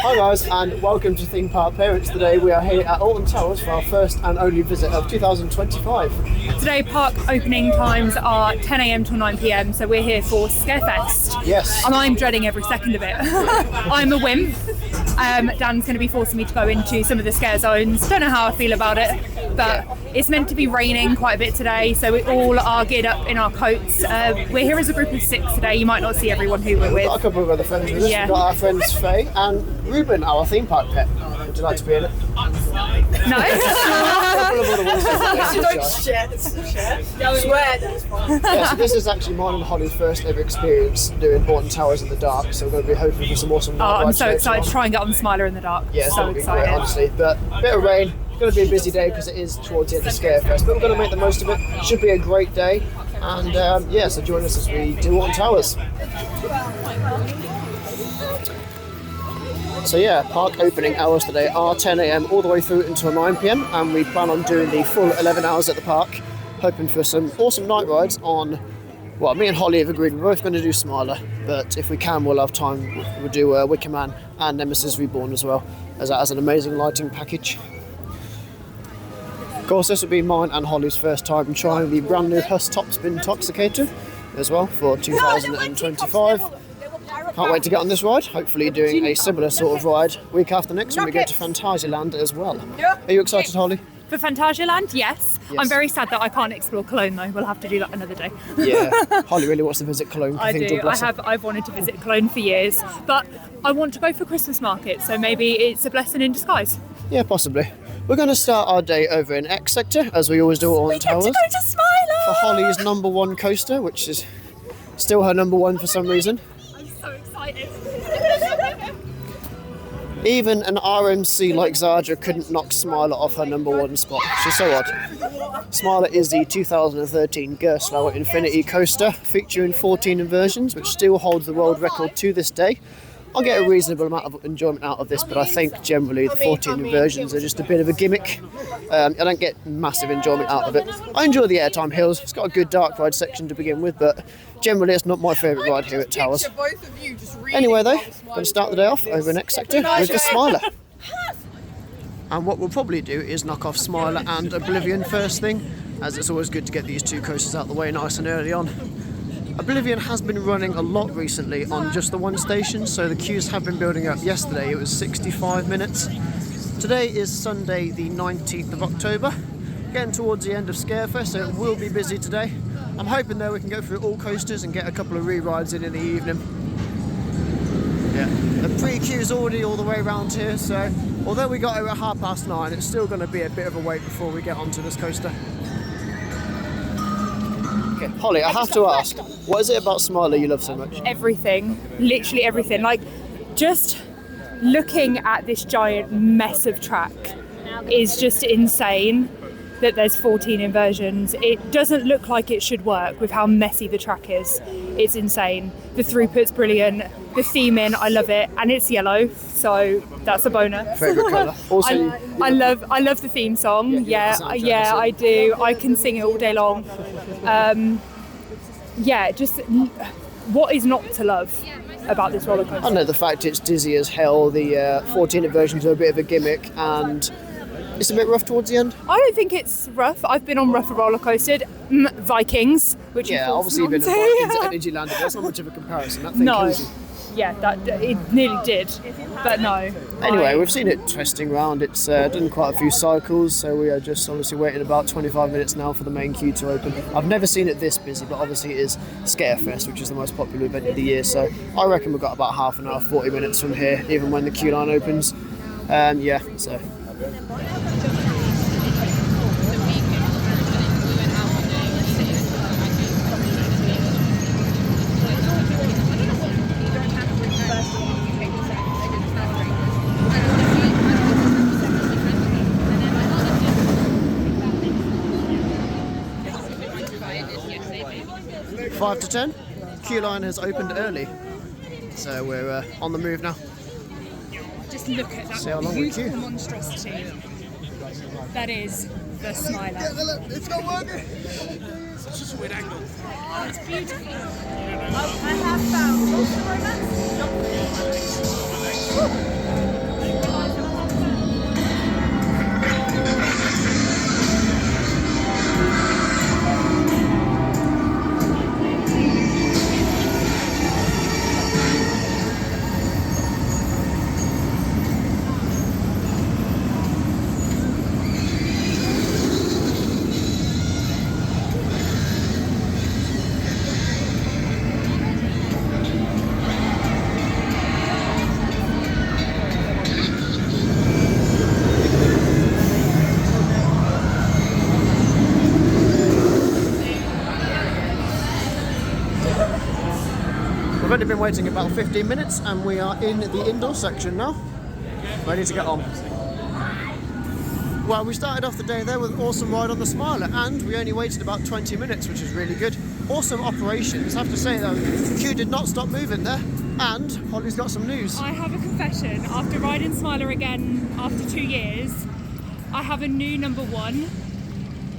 Hi guys, and welcome to Theme Park Parents. Today we are here at Alton Towers for our first and only visit of 2025. Today park opening times are 10 a.m. till 9 p.m, so we're here for Scarefest. Yes. And I'm dreading every second of it. I'm a wimp. Dan's going to be forcing me to go into some of the scare zones. Don't know how I feel about it, but it's meant to be raining quite a bit today, so we all are geared up in our coats. We're here as a group of 6 today. You might not see everyone who we're with. We've got a couple of other friends with us. Yeah. We've got our friends Faye and Ruben, our theme park pet. Would you like to be in it? No? Yeah, so this is actually mine and Holly's first ever experience doing Alton Towers in the dark, so we're going to be hoping for some awesome night I'm rides so later excited on. to try and get on Smiler in the dark. Yeah, it's so going to be excited. great, honestly. But a bit of rain, it's going to be a busy day because it is towards the end of Scarefest, but we're going to make the most of it. Should be a great day, and yeah, so join us as we do Alton Towers. So yeah, park opening hours today are 10 a.m. all the way through until 9 p.m, and we plan on doing the full 11 hours at the park, hoping for some awesome night rides on. Well, me and Holly have agreed we're both going to do Smiler, but if we can, we'll have time. We'll do Wicker Man and Nemesis Reborn as well, as that has an amazing lighting package. Of course, this will be mine and Holly's first time trying the brand new Huss Top Spin Toxicator as well for 2025. Can't wait to get on this ride, hopefully doing a similar sort of ride week after next when we go to Phantasialand as well. Are you excited, Holly? For Phantasialand, yes. I'm very sad that I can't explore Cologne though. We'll have to do that another day. Yeah, Holly really wants to visit Cologne I Cathedral. do. Bless her. I've wanted to visit Cologne for years, but I want to go for Christmas market, so maybe it's a blessing in disguise. Yeah, possibly. We're going to start our day over in X Sector, as we always do at Alton Towers. We get to go to Smiler! For Holly's #1 coaster, which is still her #1 for some reason. I'm so excited. Even an RMC like Zarja couldn't knock Smiler off her #1 spot. She's so odd. Smiler is the 2013 Gerstlauer Infinity coaster, featuring 14 inversions, which still holds the world record to this day. I'll get a reasonable amount of enjoyment out of this, but I think generally the 14 inversions are just a bit of a gimmick. I don't get massive enjoyment out of it. I enjoy the Airtime Hills. It's got a good dark ride section to begin with, but generally it's not my favourite ride here at Towers. Anyway though, going to start the day off over in X Sector with the Smiler. And what we'll probably do is knock off Smiler and Oblivion first thing, as it's always good to get these two coasters out of the way nice and early on. Oblivion has been running a lot recently on just the one station, so the queues have been building up. Yesterday it was 65 minutes. Today is Sunday the 19th of October, getting towards the end of Scarefest, so it will be busy today. I'm hoping though we can go through all coasters and get a couple of re-rides in the evening. Yeah, the pre-queue's already all the way around here, so although we got here at 9:30, it's still going to be a bit of a wait before we get onto this coaster. Okay, Holly, I have to ask, what is it about Smiler you love so much? Everything, literally everything. Like, just looking at this giant mess of track is just insane. That there's 14 inversions. It doesn't look like it should work with how messy the track is. It's insane. The throughput's brilliant. The theming, I love it, and it's yellow, so that's a bonus. Favourite colour. Also, I love the theme song. Yeah, I do. I can sing it all day long. Just what is not to love about this roller coaster? I know the fact it's dizzy as hell. The 14 inversions are a bit of a gimmick, and it's a bit rough towards the end. I don't think it's rough. I've been on rougher roller coasters. Vikings, which obviously you've been in Vikings at Energyland, but that's not much of a comparison. That thing kills you. Yeah, it nearly did, but no. Anyway, we've seen it twisting around. It's done quite a few cycles, so we are just obviously waiting about 25 minutes now for the main queue to open. I've never seen it this busy, but obviously it is Scarefest, which is the most popular event of the year, so I reckon we've got about half an hour, 40 minutes from here, even when the queue line opens. So... 5 to 10, queue line has opened early, so we're on the move now. Just look at that See how long we beautiful queue. monstrosity. That is the Smiler. It's not working. It's just a weird angle. Oh, it's beautiful. I have found. What's the romance? only been waiting about 15 minutes and we are in the indoor section now, ready to get on. Well, we started off the day there with an awesome ride on the Smiler, and we only waited about 20 minutes, which is really good. Awesome operations. I have to say though, queue did not stop moving there, and Holly's got some news. I have a confession. After riding Smiler again after 2 years, I have a new number one.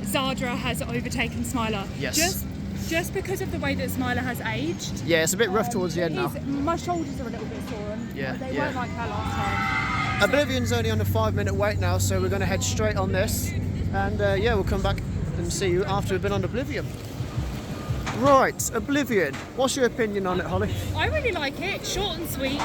Zadra has overtaken Smiler. Yes. Just because of the way that Smiler has aged. Yeah, it's a bit rough towards the end now. My shoulders are a little bit sore. And they weren't like that last time. Oblivion's only on a 5-minute wait now, so we're going to head straight on this, and yeah, we'll come back and see you after we've been on Oblivion. Right, Oblivion. What's your opinion on it, Holly? I really like it. Short and sweet.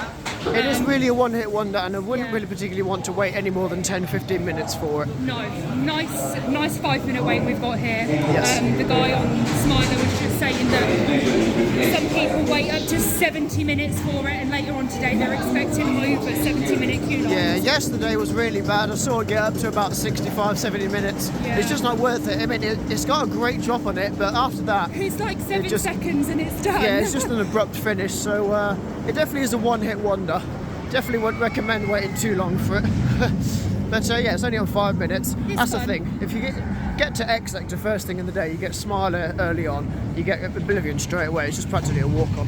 It is really a one-hit wonder, and I wouldn't really particularly want to wait any more than 10-15 minutes for it. No, nice 5-minute wait we've got here. Yes. The guy on Smiler was just saying that some people wait up to 70 minutes for it, and later on today they're expecting over 70-minute queue lines. Yeah, yesterday was really bad. I saw it get up to about 65-70 minutes. Yeah. It's just not worth it. I mean, it's got a great drop on it, but after that... It's like 7 seconds and it's done. Yeah, it's just an abrupt finish, so it definitely is a one-hit wonder. Definitely wouldn't recommend waiting too long for it. But yeah, it's only on 5 minutes. That's fun. The thing. If you get to X sector first thing in the day, you get Smiler early on, you get Oblivion straight away. It's just practically a walk-on.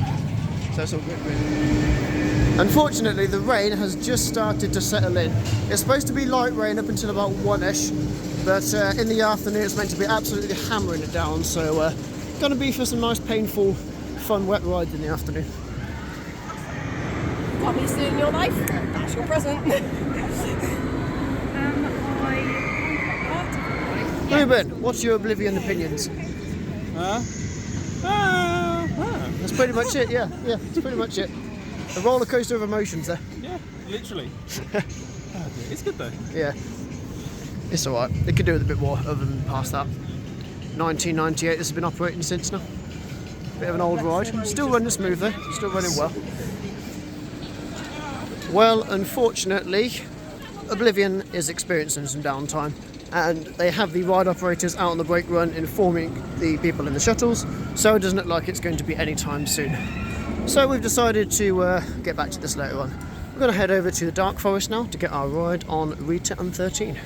So it's all good, really. Unfortunately, the rain has just started to settle in. It's supposed to be light rain up until about 1ish, but in the afternoon it's meant to be absolutely hammering it down. So gonna be for some nice, painful, fun, wet rides in the afternoon. Obviously in your life, that's your present. Ruben, what's your Oblivion opinions? That's pretty much it, yeah, that's pretty much it. A roller coaster of emotions there. Yeah, literally. It's good though. Yeah, it's alright. They could do with a bit more other than past that. 1998, this has been operating since now. Bit of an old ride. Still running smoothly, still running well. Well, unfortunately, Oblivion is experiencing some downtime, and they have the ride operators out on the brake run informing the people in the shuttles, so it doesn't look like it's going to be any time soon. So we've decided to get back to this later on. We're going to head over to the Dark Forest now to get our ride on Rita and 13.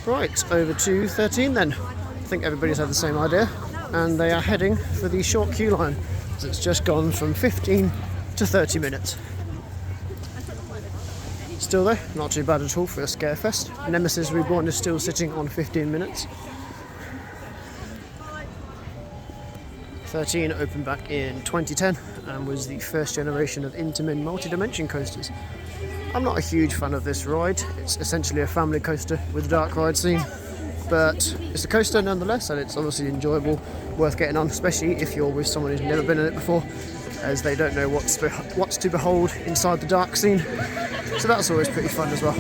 Right, over to 13 then. I think everybody's had the same idea, and they are heading for the short queue line. So it's just gone from 15 to 30 minutes. Still though, not too bad at all for a Scarefest. Nemesis Reborn is still sitting on 15 minutes. 13 opened back in 2010 and was the first generation of Intamin multi-dimension coasters. I'm not a huge fan of this ride. It's essentially a family coaster with a dark ride scene, but it's a coaster nonetheless, and it's obviously enjoyable, worth getting on, especially if you're with someone who's never been in it before, as they don't know what's to behold inside the dark scene. So that's always pretty fun as well.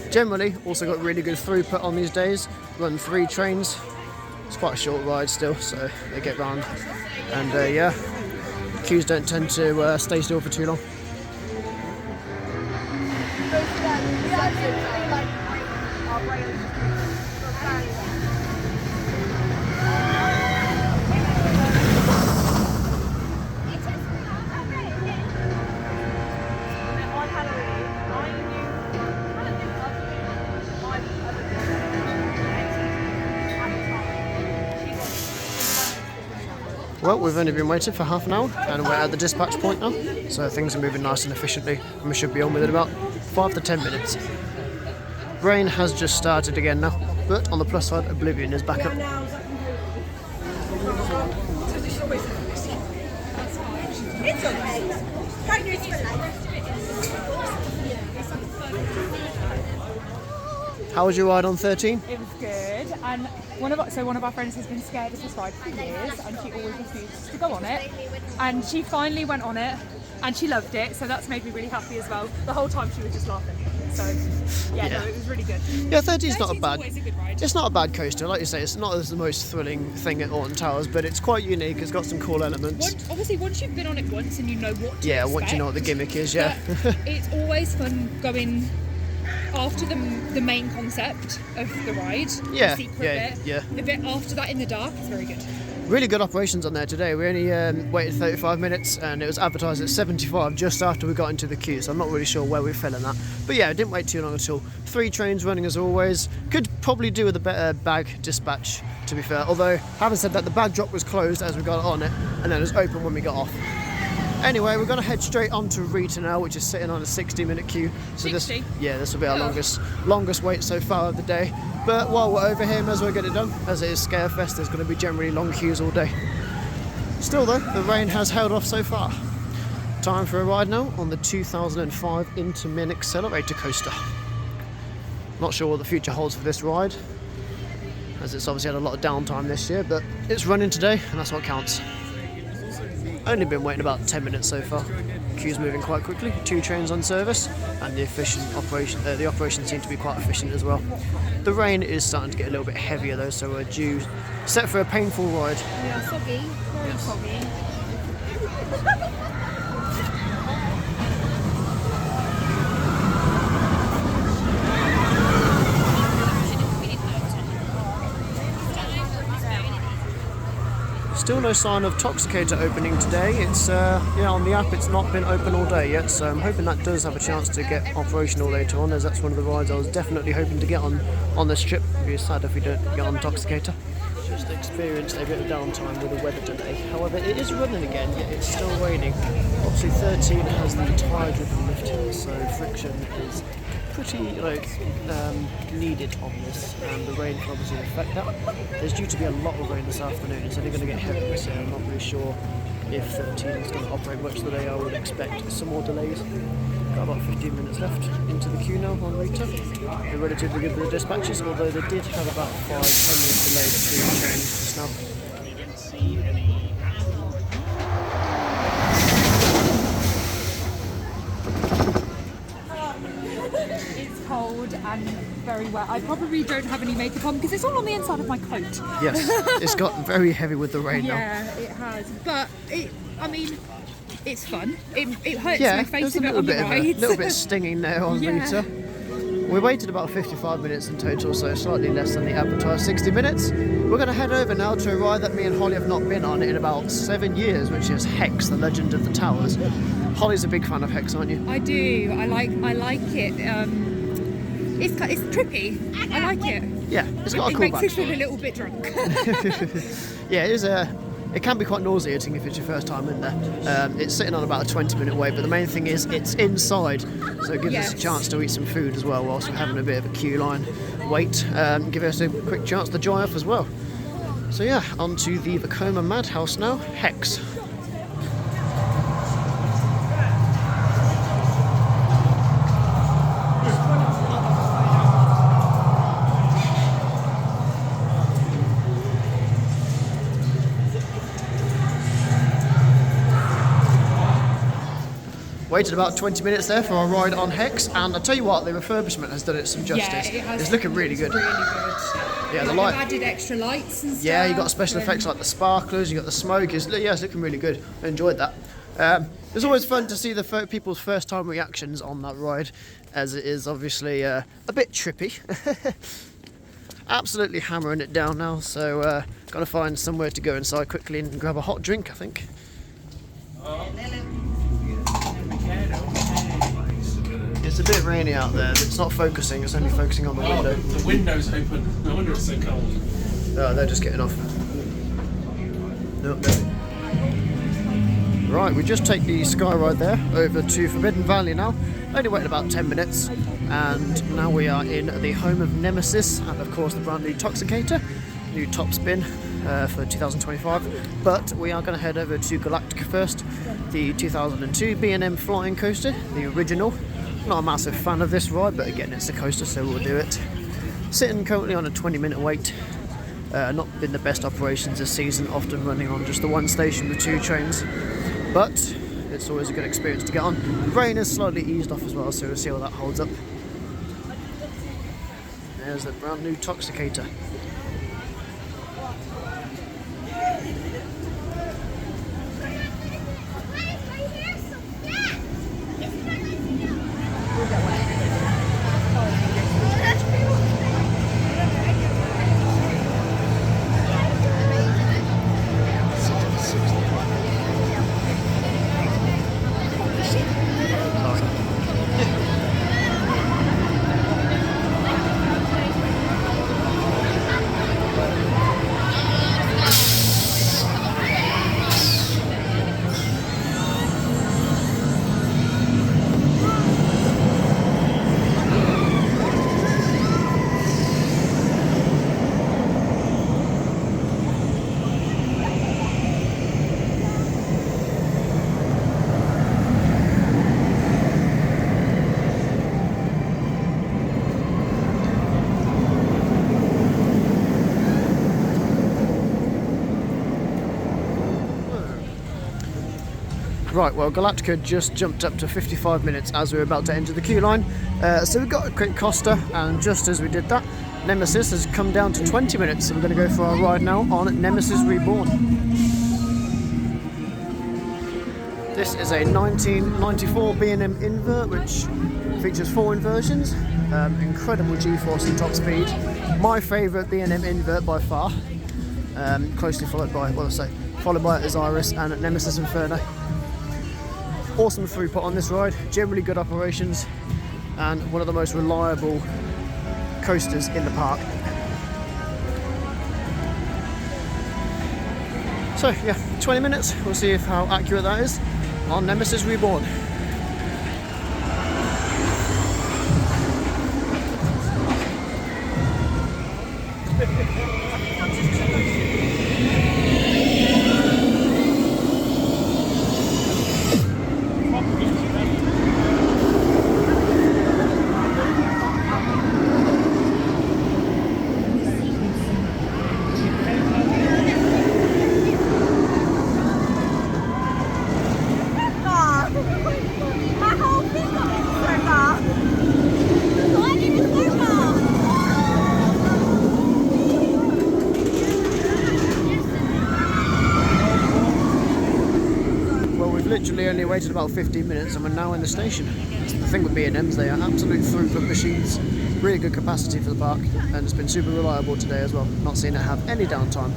Generally, also got really good throughput on these days. Run 3 trains. It's quite a short ride still, so they get round. And yeah, queues don't tend to stay still for too long. Well, we've only been waiting for half an hour and we're at the dispatch point now, so things are moving nice and efficiently and we should be on with it about 5 to 10 minutes. Rain has just started again now, but on the plus side, Oblivion is back up. How was your ride on 13? It was good, and one of our friends has been scared of this ride for years, and she always refused to go on it, and she finally went on it, and she loved it, so that's made me really happy as well. The whole time she was just laughing, so yeah. No, it was really good. Yeah, 13's not a bad. Always a good ride. It's not a bad coaster, like you say. It's not the most thrilling thing at Alton Towers, but it's quite unique. It's got some cool elements. Obviously, once you've been on it once and you know what to expect, once you know what the gimmick is, yeah. It's always fun going after the main concept of the ride, the secret bit. The bit after that in the dark is very good. Really good operations on there today. We only waited 35 minutes and it was advertised at 75 just after we got into the queue, so I'm not really sure where we fell in that. But yeah, it didn't wait too long at all. 3 trains running as always. Could probably do with a better bag dispatch, to be fair. Although, having said that, the bag drop was closed as we got on it and then it was open when we got off. Anyway, we're going to head straight on to Rita now, which is sitting on a 60-minute queue. So 60? this will be our longest wait so far of the day. But while we're over here, may as well get it done. As it is Scarefest, there's going to be generally long queues all day. Still though, the rain has held off so far. Time for a ride now on the 2005 Intermin Accelerator Coaster. Not sure what the future holds for this ride, as it's obviously had a lot of downtime this year, but it's running today and that's what counts. Only been waiting about 10 minutes so far. Queue's moving quite quickly. 2 trains on service, and the operation seemed to be quite efficient as well. The rain is starting to get a little bit heavier though, so we're set for a painful ride. Yeah, foggy, very foggy. Still no sign of Toxicator opening today. It's on the app it's not been open all day yet, so I'm hoping that does have a chance to get operational later on, as that's one of the rides I was definitely hoping to get on this trip. It'd be sad if we don't get on Toxicator. Just experienced a bit of downtime with the weather today. However, it is running again, yet it's still raining. Obviously 13 has the tide ribbon lifted, so friction is pretty needed on this, and the rain can obviously affect that. There's due to be a lot of rain this afternoon. It's only going to get heavier, so I'm not really sure if 13 is going to operate much today. I would expect some more delays. Got about 15 minutes left into the queue now on Rita. They're relatively good with the dispatches, although they did have about 5-10 minutes delay between trains just now. Cold and very wet. I probably don't have any makeup on because it's all on the inside of my coat. Yes, it's got very heavy with the rain now. Yeah, it has. But it's fun. It hurts my face a bit on the ride. A little bit stinging there on Rita. We waited about 55 minutes in total, so slightly less than the advertised 60 minutes. We're going to head over now to a ride that me and Holly have not been on in about 7 years, which is Hex, the Legend of the Towers. Holly's a big fan of Hex, aren't you? I do. I like it. It's trippy. I like it. Yeah, it's got a cool It makes backstory. you feel a little bit drunk. Yeah, it can be quite nauseating if it's your first time in there. It's sitting on about a 20-minute wait, but the main thing is it's inside, so it gives us a chance to eat some food as well whilst we're having a bit of a queue line wait. Give us a quick chance to dry off as well. So yeah, on to the Vekoma Madhouse now, Hex. Waited about 20 minutes there for our ride on Hex, and I'll tell you what, the refurbishment has done it some justice. Yeah, it has. It's looking really good. Really good. Yeah, the light. They've added extra lights and stuff. Yeah, you got special effects like the sparklers, you got the smoke. It's looking really good. I enjoyed that. It's always fun to see the people's first time reactions on that ride, as it is obviously a bit trippy. Absolutely hammering it down now, so got to find somewhere to go inside quickly and grab a hot drink, I think. It's a bit rainy out there, but it's not focusing, it's only focusing on the window. The window's open. No wonder it's so cold. Oh, they're just getting off. Nope, no. Right, we just take the Sky Ride there over to Forbidden Valley now. Only waited about 10 minutes, and now we are in the home of Nemesis, and of course the brand new Toxicator, new top spin for 2025. But we are going to head over to Galactica first, the 2002 B&M flying coaster, the original. Not a massive fan of this ride, but again it's a coaster, so we'll do it. Sitting currently on a 20-minute wait. Not been the best operations this season, often running on just the one station with 2 trains, but it's always a good experience to get on. The rain has slightly eased off as well, so we'll see how that holds up. There's the brand new Toxicator. Right, well, Galactica just jumped up to 55 minutes as we were about to enter the queue line. So we got a quick Costa, and just as we did that, Nemesis has come down to 20 minutes. So we're going to go for our ride now on Nemesis Reborn. This is a 1994 B&M invert, which features 4 inversions. Incredible G-force and top speed. My favourite B&M invert by far. Closely followed by, followed by Osiris and Nemesis Inferno. Awesome throughput on this ride, generally good operations, and one of the most reliable coasters in the park. So yeah, 20 minutes, we'll see how accurate that is on Nemesis Reborn. Literally only waited about 15 minutes and we're now in the station. That's the thing with B&Ms, they are absolute throughput machines, really good capacity for the park, and it's been super reliable today as well. Not seen it have any downtime.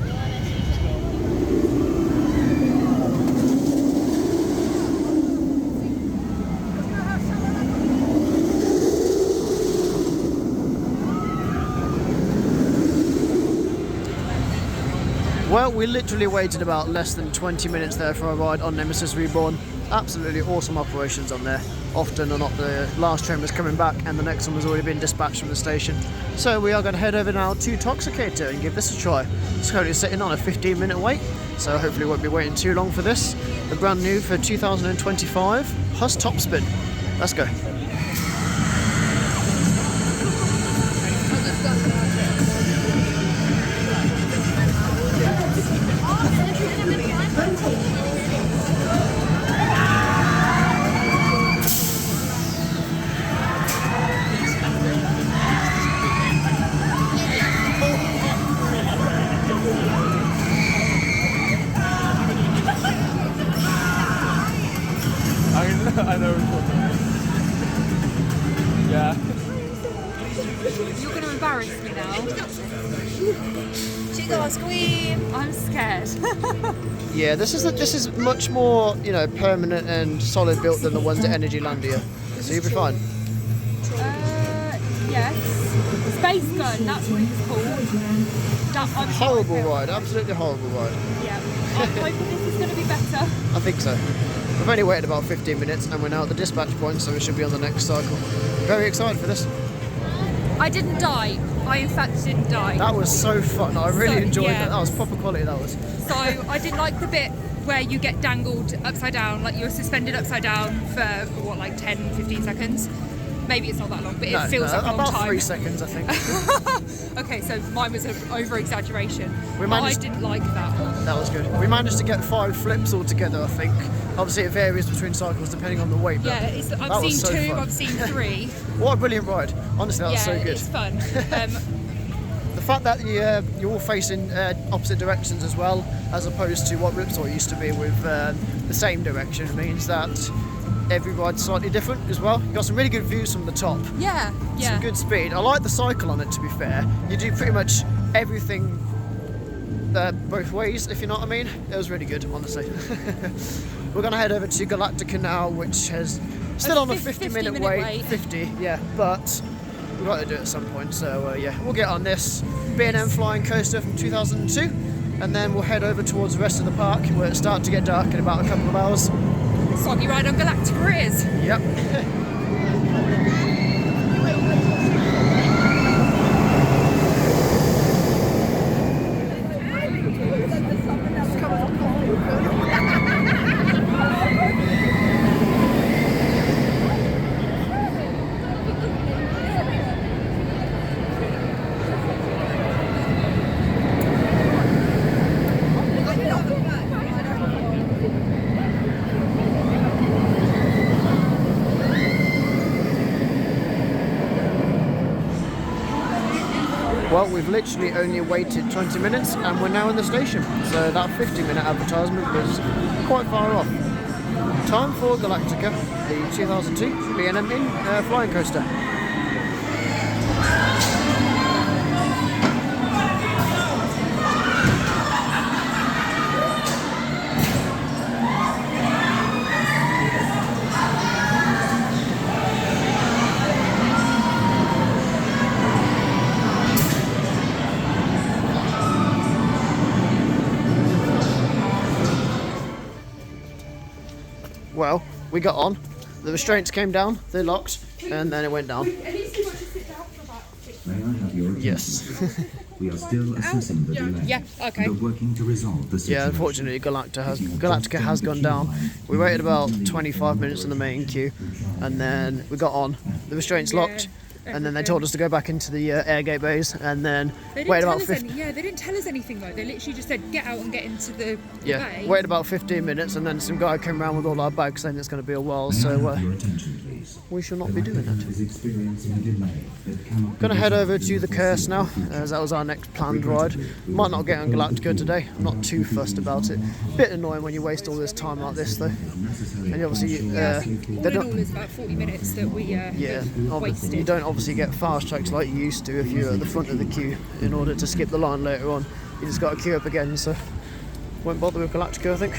Well, we literally waited about less than 20 minutes there for a ride on Nemesis Reborn. Absolutely awesome operations on there. Often or not, the last train was coming back and the next one was already been dispatched from the station. So we are going to head over now to Toxicator and give this a try. It's currently sitting on a 15-minute wait, so hopefully we won't be waiting too long for this. The brand new for 2025 Huss Topspin. Let's go. I know. Yeah. You're going to embarrass me now. She got a squeam. I'm scared. Yeah, this is much more, you know, permanent and solid built than the ones at Energylandia. So you'll be fine. Yes. Space Gun, that's what it's called. Horrible ride, absolutely horrible ride. Yeah. I'm hoping this is going to be better. I think so. We've only waited about 15 minutes and we're now at the dispatch point, so we should be on the next cycle. Very excited for this. I didn't die. I in fact didn't die. That was so fun. I really enjoyed yeah. that. That was proper quality, that was. So I didn't like the bit where you get dangled upside down, like you're suspended upside down for what, like 10, 15 seconds? Maybe it's not that long, but it feels like a long about time. 3 seconds, I think. Okay, so mine was an over-exaggeration. I managed- didn't like that. That was good. We managed to get 5 flips altogether, I think. Obviously, it varies between cycles depending on the weight. But Yeah, I've seen so 2, fun. I've seen 3. What a brilliant ride. Honestly, that was so good. It's fun. The fact that you're all facing opposite directions as well, as opposed to what Ripsaw used to be with the same direction, means that every ride's slightly different as well. You've got some really good views from the top. Yeah. Some good speed. I like the cycle on it, to be fair. You do pretty much everything both ways, if you know what I mean. It was really good, honestly. We're going to head over to Galactica now, which has still on a 50-minute wait. 50, yeah, but we've got to do it at some point. So yeah, we'll get on this B&M flying coaster from 2002, and then we'll head over towards the rest of the park, where it's starting to get dark in about a couple of hours. Soggy ride on Galactica is. Yep. Well, we've literally only waited 20 minutes and we're now in the station. So that 50-minute advertisement was quite far off. Time for Galactica, the 2002 B&M flying coaster. Well, we got on, the restraints came down, they locked, and then it went down. May I have your attention? Yes. We are still assessing the delay. Yeah, okay. And are working to resolve the situation. Yeah, unfortunately Galactica has gone down. We waited about 25 minutes in the main queue, and then we got on, the restraints locked, and then they told us to go back into the air gate bays, and then waited about 50. they didn't tell us anything though. They literally just said get out and get into the bay. Waited about 15 minutes, and then some guy came around with all our bags saying it's going to be a while, May I so have your attention, please? we shall not be doing that. Is experiencing a delay that cannot Gonna be head over resolved to the Curse now, as that was our next planned ride. Might not get on Galactica today, I'm not too fussed about it. Bit annoying when you waste all this time like this though. And obviously, they All in all, it's about 40 minutes that we wasted. you don't obviously get fast tracks like you used to if you're at the front of the queue in order to skip the line later on. You just got to queue up again, so won't bother with Galactica, I think.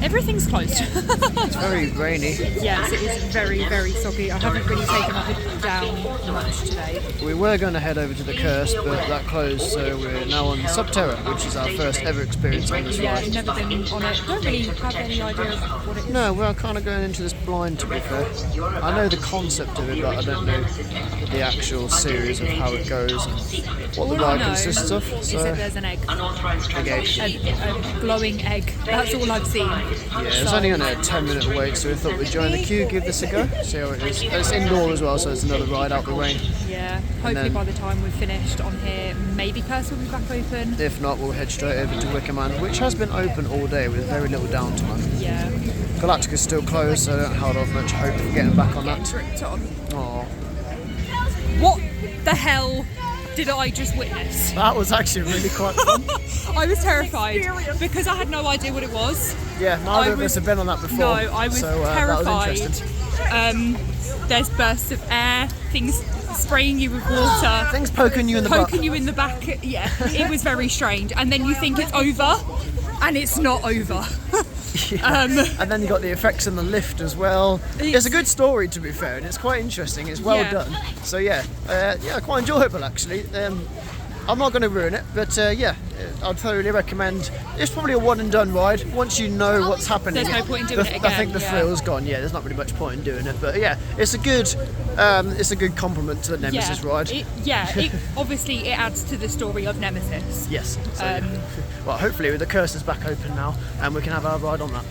Everything's closed. It's very rainy. Yes, it is very, very soggy. I haven't really taken my hood down much today. We were going to head over to the Curse, but that closed, so we're now on Subterra, which is our first ever experience on this Yeah, ride. never been on it. Don't really have any idea of what it is. No, we're kind of going into this blind, to be fair. I know the concept of it, but I don't know the actual series of how it goes and what All the I ride know consists of. is So, that there's an egg. okay. A glowing egg. That's all I've seen. Yeah, it's only on a 10-minute wait, so we thought we'd join the queue, give this a go, see how it is. It's indoor as well, so it's another ride out the rain. Yeah, hopefully then- by the time we've finished on here, maybe Curse will be back open. If not, we'll head straight over to Wickerman, which has been open all day with very little downtime. Yeah. Galactica's still closed, so I don't hold on much hope of getting back on that. Tripped on. Aww. What the hell did I just witness? That was actually really quite fun. I was terrified because I had no idea what it was. Yeah, neither of was- us have been on that before. No, I was so, terrified. That was interesting. There's bursts of air, things spraying you with water, Things poking you in the poking butt. you in the back. Yeah, it was very strange. And then you think it's over, and it's not over. And then you got the effects in the lift as well. It's a good story, to be fair, and it's quite interesting. It's well Yeah. done. So yeah, quite enjoyable actually. I'm not going to ruin it, but I'd thoroughly recommend. It's probably a one and done ride. Once you know what's happening, There's no point in doing it I think again, the yeah. thrill's gone. Yeah, there's not really much point in doing it, but yeah, it's a good compliment to the Nemesis ride. It obviously it adds to the story of Nemesis. Yes. So, yeah. Well, hopefully the Curse is back open now, and we can have our ride on that.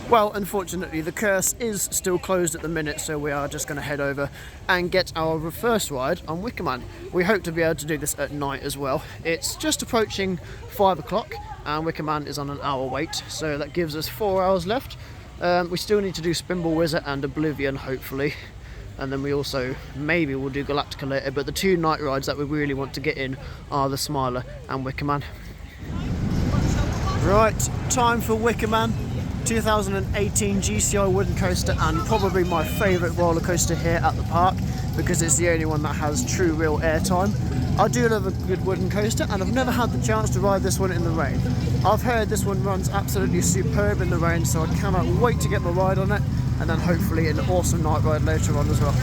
Well, unfortunately, the Curse is still closed at the minute, so we are just going to head over and get our first ride on Wickerman. We hope to be able to do this at night as well. It's just approaching 5 o'clock, and Wickerman is on an hour wait, so that gives us 4 hours left. We still need to do Spinball Wizard and Oblivion, hopefully. And then we also maybe will do Galactica later, but the two night rides that we really want to get in are the Smiler and Wickerman. Right, time for Wickerman. 2018 GCI wooden coaster, and probably my favourite roller coaster here at the park because it's the only one that has true real airtime. I do love a good wooden coaster, and I've never had the chance to ride this one in the rain. I've heard this one runs absolutely superb in the rain, so I cannot wait to get my ride on it, and then hopefully an awesome night ride later on as well.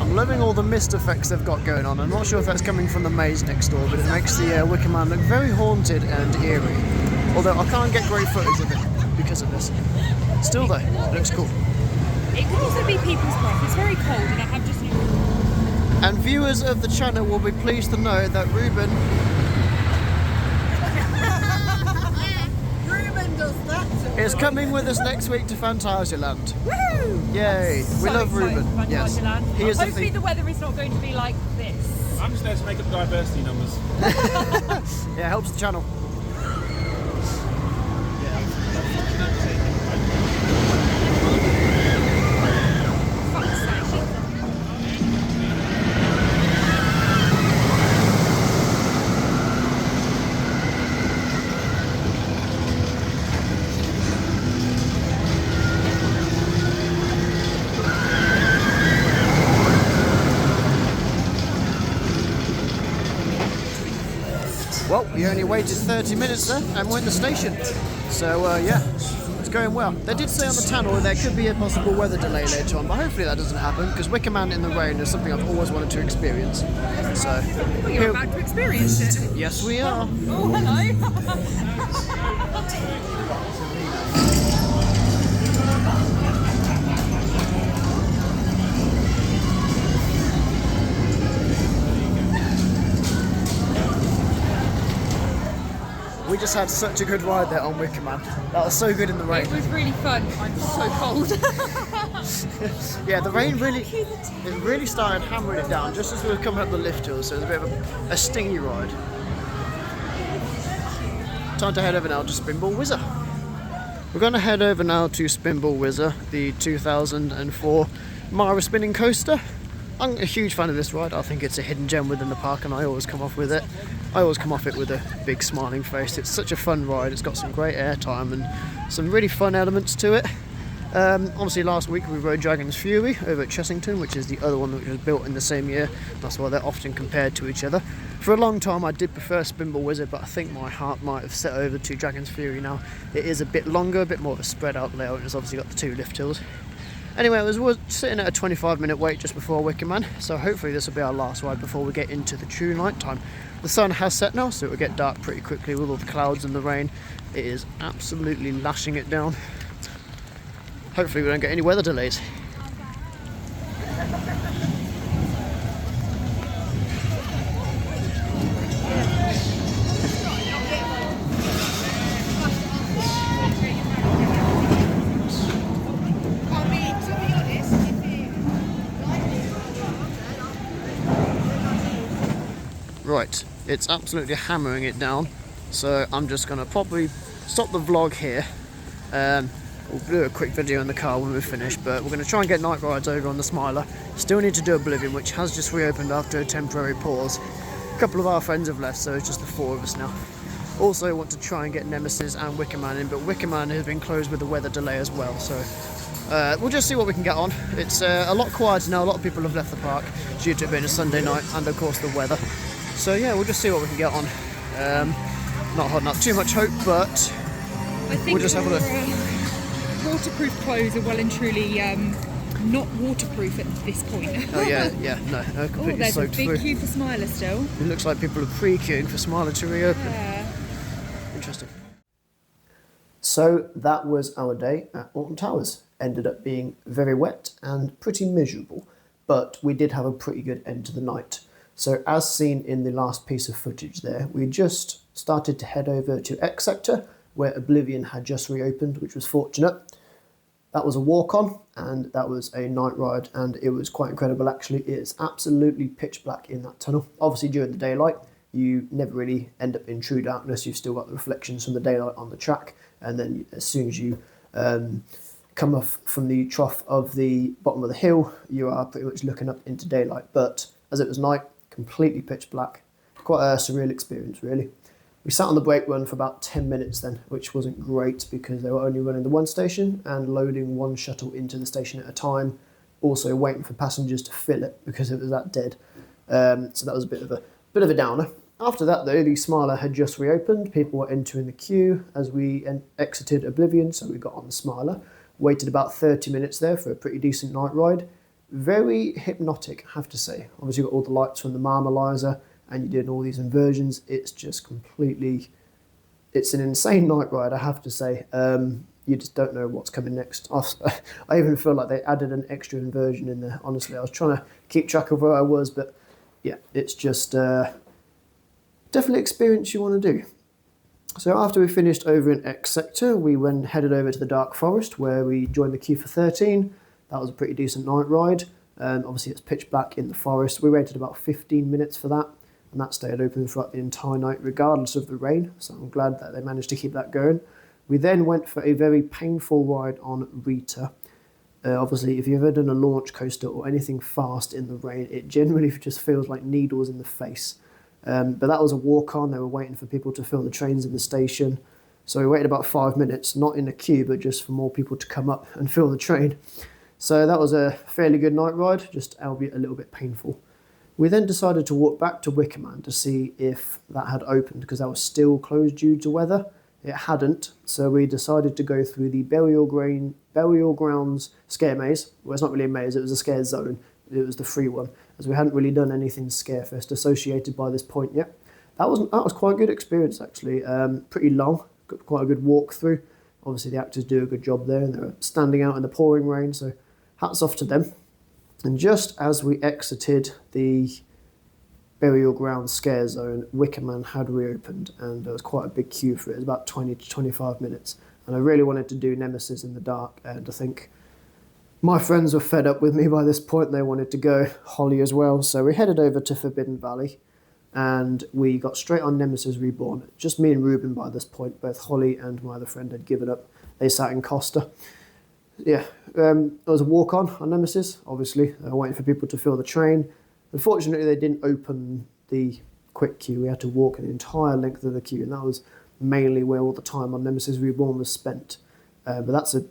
I'm loving all the mist effects they've got going on. I'm not sure if that's coming from the maze next door, but it makes the Wickerman look very haunted and eerie. Although I can't get great footage of it because of this. Still though, it looks cool. It could also be people's breath. It's very cold, and I have just. And viewers of the channel will be pleased to know that Ruben is coming with us next week to Phantasialand. Woohoo! Yay! We love Ruben. Yes. He is Hopefully the weather is not going to be like this. I'm just there to make up diversity numbers. Yeah, helps the channel. Well, we only waited 30 minutes there and we're in the station. So yeah, it's going well. They did say on the tunnel there could be a possible weather delay later on, but hopefully that doesn't happen because Wicker Man in the rain is something I've always wanted to experience. So Well, you're about to experience it. yes, we are. Oh, hello. We just had such a good ride there on Wicker Man. That was so good in the rain. It was really fun. I'm so cold. Yeah, the rain really started hammering it down just as we were coming up the lift hill, so it was a bit of a stingy ride. Time to head over now to Spinball Whizzer. We're going to head over now to Spinball Whizzer, the 2004 Mara spinning coaster. I'm a huge fan of this ride. I think it's a hidden gem within the park and I always come off with it. I always come off it with a big smiling face. It's such a fun ride. It's got some great airtime and some really fun elements to it. Obviously last week we rode Dragon's Fury over at Chessington, which is the other one that was built in the same year. That's why they're often compared to each other. For a long time I did prefer Spinball Whizzer, but I think my heart might have set over to Dragon's Fury now. It is a bit longer, a bit more of a spread out layout, and it's obviously got the two lift hills. Anyway, I was sitting at a 25-minute wait just before Wicker Man, so hopefully this will be our last ride before we get into the true night time. The sun has set now, so it will get dark pretty quickly with all the clouds and the rain. It is absolutely lashing it down. Hopefully we don't get any weather delays. Right, it's absolutely hammering it down, so I'm just going to probably stop the vlog here. We'll do a quick video in the car when we're finished, but we're going to try and get night rides over on the Smiler. Still need to do Oblivion, which has just reopened after a temporary pause. A couple of our friends have left, so it's just the four of us now. Also want to try and get Nemesis and Wicker Man in, but Wicker Man has been closed with a weather delay as well, so we'll just see what we can get on. It's a lot quieter now. A lot of people have left the park due to it being a Sunday night and of course the weather. So yeah, we'll just see what we can get on. Not holding up too much hope, but I think we'll just have a look. Waterproof clothes are well and truly not waterproof at this point. Oh yeah, no, completely there's a soaked big through. queue for Smiler still. It looks like people are pre-queuing for Smiler to reopen. Yeah. Interesting. So that was our day at Alton Towers. Ended up being very wet and pretty miserable, but we did have a pretty good end to the night. So as seen in the last piece of footage there, we just started to head over to X Sector, where Oblivion had just reopened, which was fortunate. That was a walk-on, and that was a night ride, and it was quite incredible actually. It is absolutely pitch black in that tunnel. Obviously during the daylight, you never really end up in true darkness. You've still got the reflections from the daylight on the track, and then as soon as you come off from the trough of the bottom of the hill, you are pretty much looking up into daylight. But as it was night, completely pitch black. Quite a surreal experience really. We sat on the brake run for about 10 minutes then, which wasn't great because they were only running the one station and loading one shuttle into the station at a time, also waiting for passengers to fill it because it was that dead. So that was a bit of a downer. After that though, the Smiler had just reopened. People were entering the queue as we exited Oblivion, so we got on the Smiler. Waited about 30 minutes there for a pretty decent night ride. Very hypnotic, I have to say. Obviously you've got all the lights from the Marmalizer and you're doing all these inversions. It's just completely, it's an insane night ride, I have to say. You just don't know what's coming next. I even feel like they added an extra inversion in there, honestly. I was trying to keep track of where I was, but yeah, it's just definitely experience you want to do. So after we finished over in X Sector, we headed over to the Dark Forest where we joined the queue for 13. That was a pretty decent night ride. Obviously it's pitch black in the forest. We waited about 15 minutes for that, and that stayed open throughout the entire night regardless of the rain, so I'm glad that they managed to keep that going. We then went for a very painful ride on Rita. Obviously if you've ever done a launch coaster or anything fast in the rain, it generally just feels like needles in the face. But that was a walk-on. They were waiting for people to fill the trains in the station. So we waited about 5 minutes, not in a queue, but just for more people to come up and fill the train. So that was a fairly good night ride, just albeit a little bit painful. We then decided to walk back to Wickerman to see if that had opened, because that was still closed due to weather. It hadn't, so we decided to go through the Burial Grounds Scare Maze. Well, it's not really a maze, it was a scare zone. It was the free one, as we hadn't really done anything Scarefest associated by this point yet. That was quite a good experience, actually. Pretty long, got quite a good walkthrough. Obviously, the actors do a good job there, and they were standing out in the pouring rain, so hats off to them. And just as we exited the Burial Ground Scare Zone, Wickerman had reopened, and there was quite a big queue for it. It was about 20 to 25 minutes. And I really wanted to do Nemesis in the dark, and I think my friends were fed up with me by this point. They wanted to go, Holly as well. So we headed over to Forbidden Valley, and we got straight on Nemesis Reborn. Just me and Ruben by this point. Both Holly and my other friend had given up. They sat in Costa. Yeah, there was a walk-on Nemesis, obviously. Waiting for people to fill the train. Unfortunately, they didn't open the quick queue. We had to walk the entire length of the queue, and that was mainly where all the time on Nemesis Reborn was spent. But that's a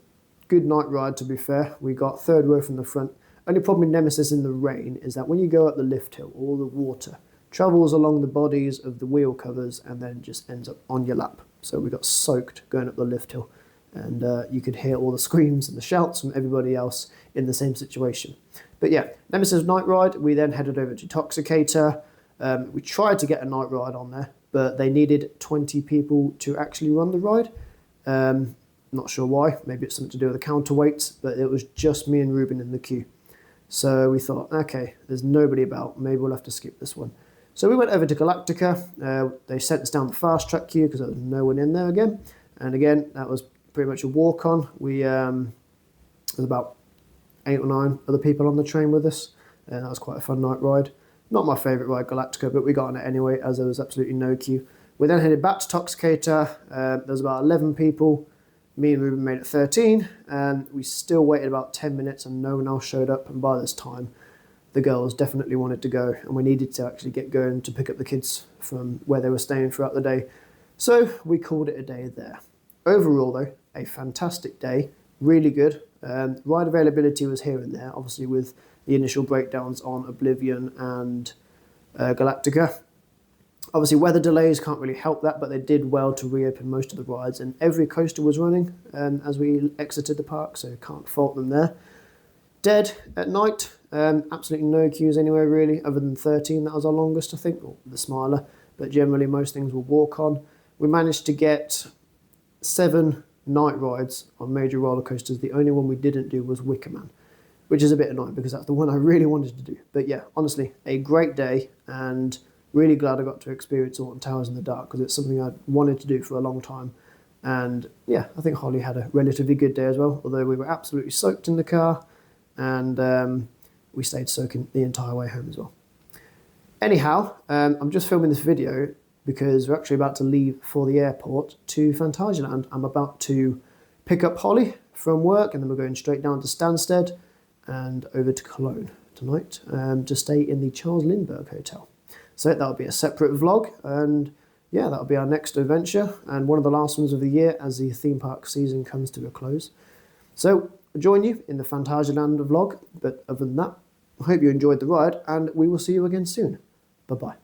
good night ride, to be fair. We got third row from the front. Only problem with Nemesis in the rain is that when you go up the lift hill, all the water travels along the bodies of the wheel covers and then just ends up on your lap. So we got soaked going up the lift hill. And you could hear all the screams and the shouts from everybody else in the same situation. But yeah, Nemesis night ride. We then headed over to Toxicator. We tried to get a night ride on there, but they needed 20 people to actually run the ride. Not sure why. Maybe it's something to do with the counterweights, but it was just me and Ruben in the queue. So we thought, okay, there's nobody about. Maybe we'll have to skip this one. So we went over to Galactica. They sent us down the fast track queue because there was no one in there again. And again, that was pretty much a walk-on. There was about 8 or 9 other people on the train with us, and that was quite a fun night ride. Not my favourite ride, Galactica, but we got on it anyway, as there was absolutely no queue. We then headed back to Toxicator. There was about 11 people. Me and Ruben made it 13, and we still waited about 10 minutes, and no one else showed up. And by this time, the girls definitely wanted to go, and we needed to actually get going to pick up the kids from where they were staying throughout the day. So we called it a day there. Overall, though, a fantastic day, really good. Ride availability was here and there, obviously with the initial breakdowns on Oblivion and Galactica. Obviously, weather delays can't really help that, but they did well to reopen most of the rides, and every coaster was running as we exited the park, so can't fault them there. Dead at night, absolutely no queues anywhere really, other than 13, that was our longest, I think, or the Smiler, but generally most things will walk on. We managed to get 7 night rides on major roller coasters. The only one we didn't do was Wickerman, which is a bit annoying because that's the one I really wanted to do. But yeah, honestly, a great day, and really glad I got to experience Alton Towers in the dark because it's something I'd wanted to do for a long time. And yeah, I think Holly had a relatively good day as well, although we were absolutely soaked in the car, and we stayed soaking the entire way home as well. Anyhow, I'm just filming this video because we're actually about to leave for the airport to Phantasialand. I'm about to pick up Holly from work, and then we're going straight down to Stansted and over to Cologne tonight to stay in the Charles Lindbergh Hotel. So that'll be a separate vlog, and yeah, that'll be our next adventure and one of the last ones of the year as the theme park season comes to a close. So I'll join you in the Phantasialand vlog, but other than that, I hope you enjoyed the ride, and we will see you again soon. Bye-bye.